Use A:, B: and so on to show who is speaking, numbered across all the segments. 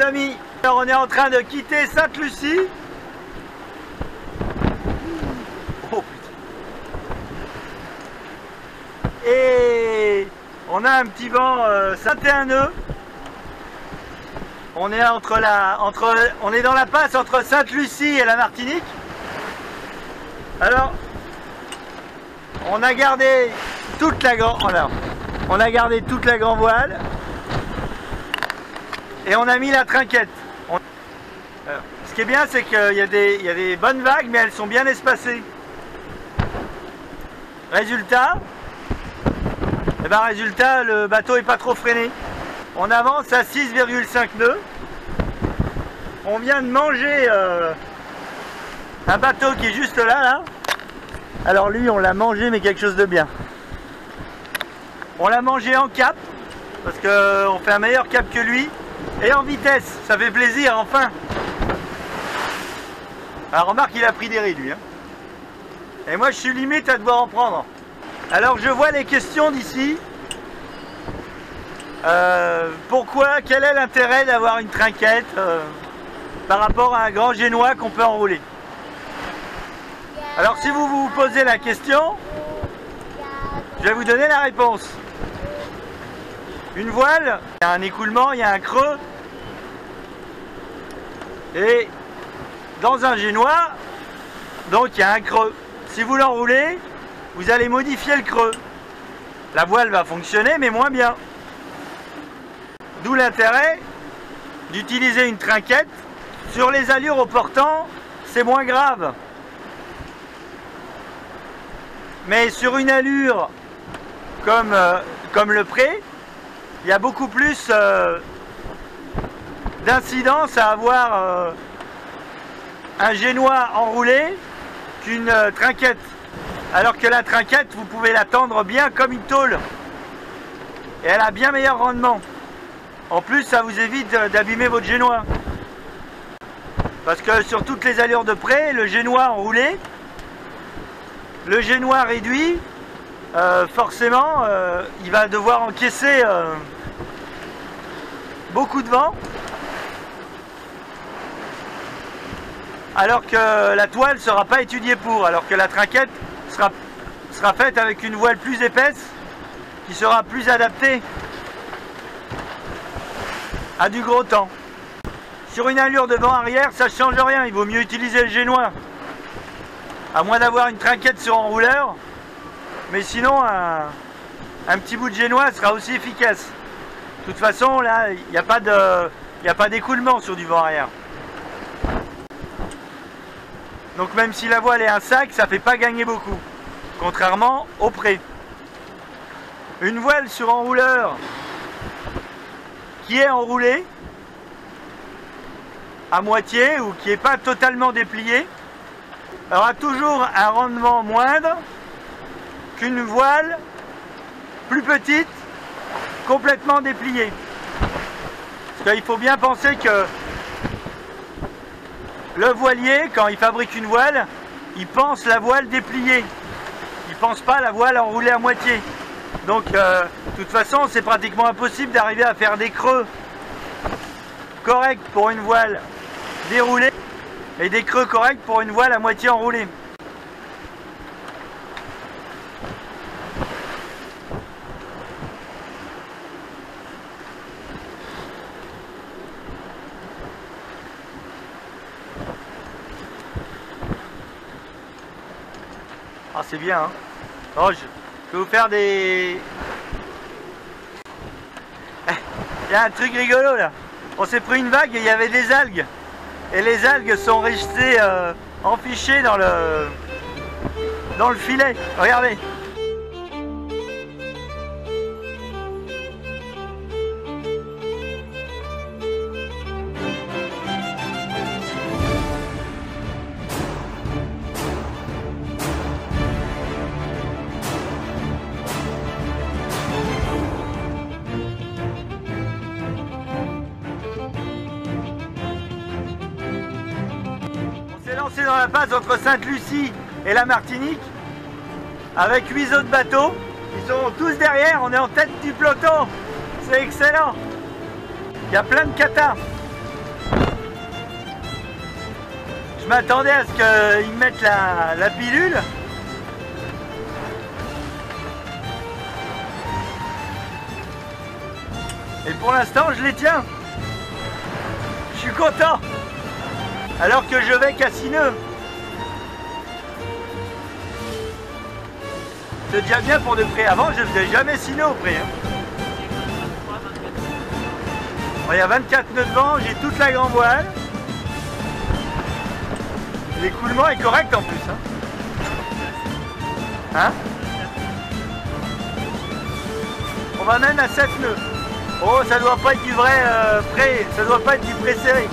A: amis. Alors on est en train de quitter Sainte-Lucie. Oh putain. Et on a un petit vent 51 nœuds. On est on est dans la passe entre Sainte-Lucie et la Martinique. Alors on a gardé toute la grande voile et on a mis la trinquette. Ce qui est bien, c'est qu'il y a des bonnes vagues, mais elles sont bien espacées. Résultat, le bateau est pas trop freiné. On avance à 6,5 nœuds. On vient de manger un bateau qui est juste là. Alors lui, on l'a mangé, mais quelque chose de bien. On l'a mangé en cap, parce qu'on fait un meilleur cap que lui. Et en vitesse, ça fait plaisir, enfin. Alors remarque, il a pris des riz, lui. Et moi, je suis limite à devoir en prendre. Alors, je vois les questions d'ici. Quel est l'intérêt d'avoir une trinquette par rapport à un grand génois qu'on peut enrouler? Alors, si vous vous posez la question, je vais vous donner la réponse. Une voile, il y a un écoulement, il y a un creux. Et dans un génois, donc il y a un creux. Si vous l'enroulez, vous allez modifier le creux. La voile va fonctionner, mais moins bien. D'où l'intérêt d'utiliser une trinquette. Sur les allures au portant, c'est moins grave. Mais sur une allure comme le pré, il y a beaucoup plus d'incidence à avoir un génois enroulé qu'une trinquette. Alors que la trinquette, vous pouvez la tendre bien comme une tôle. Et elle a bien meilleur rendement. En plus, ça vous évite d'abîmer votre génois. Parce que sur toutes les allures de pré, le génois enroulé, le génois réduit, forcément, il va devoir encaisser beaucoup de vent. Alors que la toile ne sera pas étudiée pour, alors que la trinquette sera faite avec une voile plus épaisse, qui sera plus adaptée à du gros temps. Sur une allure de vent arrière, ça ne change rien, il vaut mieux utiliser le génois. À moins d'avoir une trinquette sur enrouleur, mais sinon un petit bout de génois sera aussi efficace. De toute façon, là, il n'y a pas d'écoulement sur du vent arrière. Donc même si la voile est un sac, ça ne fait pas gagner beaucoup, contrairement au pré. Une voile sur enrouleur qui est enroulée à moitié ou qui n'est pas totalement dépliée aura toujours un rendement moindre qu'une voile plus petite, complètement dépliée. Parce qu'il faut bien penser que le voilier, quand il fabrique une voile, il pense la voile dépliée. Il ne pense pas la voile enroulée à moitié. Donc, de toute façon, c'est pratiquement impossible d'arriver à faire des creux corrects pour une voile déroulée et des creux corrects pour une voile à moitié enroulée. Ah, c'est bien, hein. Oh, je vais vous faire des... Il y a un truc rigolo là. On s'est pris une vague et il y avait des algues. Et les algues sont restées enfichées dans le filet. Regardez. Dans la passe entre Sainte-Lucie et la Martinique avec 8 autres bateaux. Ils sont tous derrière, on est en tête du peloton. C'est excellent. Il y a plein de katas. Je m'attendais à ce qu'ils mettent la pilule. Et pour l'instant, je les tiens. Je suis content. Alors que je vais Cassineux. C'est déjà bien pour de près. Avant, je ne faisais jamais Sineux au près. Bon, il y a 24 nœuds de vent, j'ai toute la grand voile. L'écoulement est correct en plus. Hein, on va même à 7 nœuds. Oh, ça doit pas être du vrai prêt, ça doit pas être du pré-serré.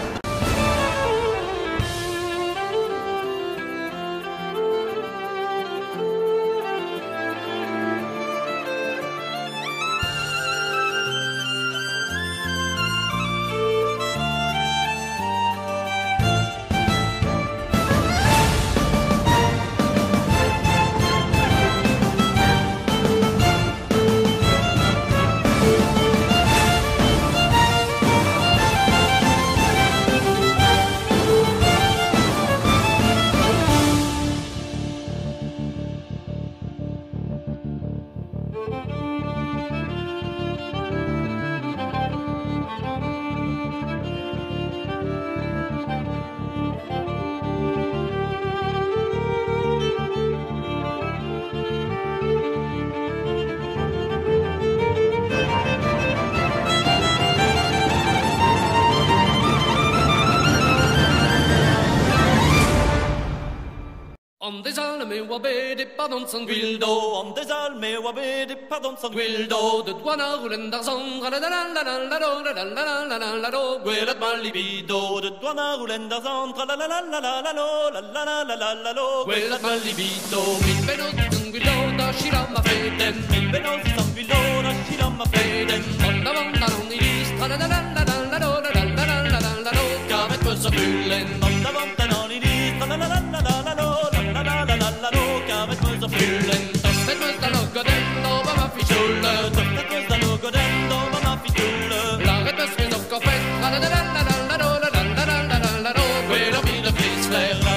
B: Om des alme wa bede pardon san Guildo, om des alme wa bede pardon san Guildo, de douana roulen d'argent, la la la la la la la la la la la la la, guelat mal libido, de douana roulen d'argent, la la la la la la la la la la la la, guelat mal libido, mil benos san Guildo, da shira ma feden, mil benos san Guildo, da shira ma feden, onda onda non ilis, la la la la la la la la la la la la, kavet me så fyllen, onda onda non ilis, la la la la la la la. Fyllen, töffet musta loggoden, då var man fichulle. Töffet musta loggoden, då var man fichulle. Laget med smin och koppet, la la la la la la la la la la la la la la la. Guela blir det frisflär.